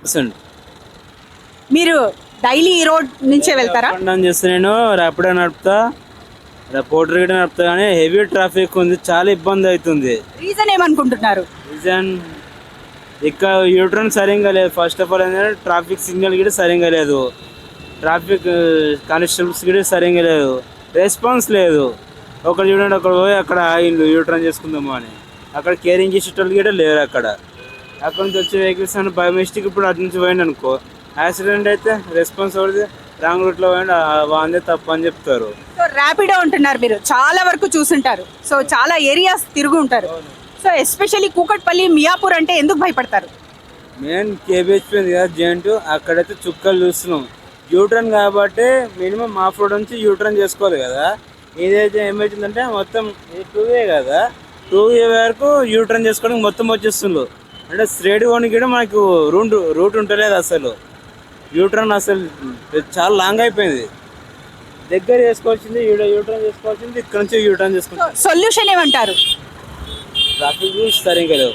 100%. మీరు డైలీ ఈ రోడ్ నుంచే వెళ్తారా? అప్ అండ్ డౌన్ చేస్తే నేను ర్యాపిడో నడుపుతా, పోర్టర్ కూడా నడుపుతా, కానీ హెవీ ట్రాఫిక్ ఉంది, చాలా ఇబ్బంది అవుతుంది. రీజన్ ఏమనుకుంటున్నారు? రీజన్ ఇక్కడ యూటర్న్ సరిగ్గా లేదు. ఫస్ట్ ఆఫ్ ఆల్ ఏంటంటే ట్రాఫిక్ సిగ్నల్ కూడా సరిగ్గా లేదు, ట్రాఫిక్ కానిస్టేబుల్స్ కూడా సరిగ్గా లేదు, రెస్పాన్స్ లేదు. ఒకరు చూడండి, అక్కడ పోయి అక్కడ ఆగిండు యూటర్న్ చేసుకుందాము అని, అక్కడ కేరింగ్ చేసేటోళ్ళు కూడా లేరు. అక్కడ నుంచి వచ్చే వెహికల్స్ అని బై మిస్టేక్ ఇప్పుడు అటు నుంచి పోయింది అనుకో, యాక్సిడెంట్ అయితే రెస్పాన్స్ అవుతుంది, రాంగ్ రూట్లో పోయింది, వాందే తప్పు అని చెప్తారు. సో ర్యాపిడో అంటున్నారు, మీరు చాలా వరకు చూసుంటారు, సో చాలా ఏరియాస్ తిరుగు ఉంటారు. సో ఎస్పెషల్లీ కూకట్పల్లి, మియాపూర్ అంటే ఎందుకు భయపడతారు? మెయిన్ కేబిహెచ్పి ఉంది కదా జెయింట్, అక్కడైతే చుక్కలు చూస్తున్నాం. యూటర్న్ కాబట్టి మినిమం ఆఫ్ రోడ్ నుంచి యూటర్న్ చేసుకోవాలి కదా. ఇదైతే ఏమవుతుందంటే మొత్తం టూవే కదా, టూవే వరకు యూటర్న్ చేసుకోవడానికి మొత్తం వచ్చేస్తుండ్రు. అంటే స్ట్రేట్ పోనీకి కూడా మనకు రూట్ ఉంటలేదు అసలు. యూటర్న్ అసలు చాలా లాంగ్ అయిపోయింది. దగ్గర చేసుకోవాల్సింది యూటర్న్ చేసుకోవాల్సింది, ఇక్కడ నుంచి యూటర్న్ చేసుకోవాలి. సొల్యూషన్ ఏమంటారు? ట్రాఫిక్ రూల్స్ సరిగ్గా లేవు.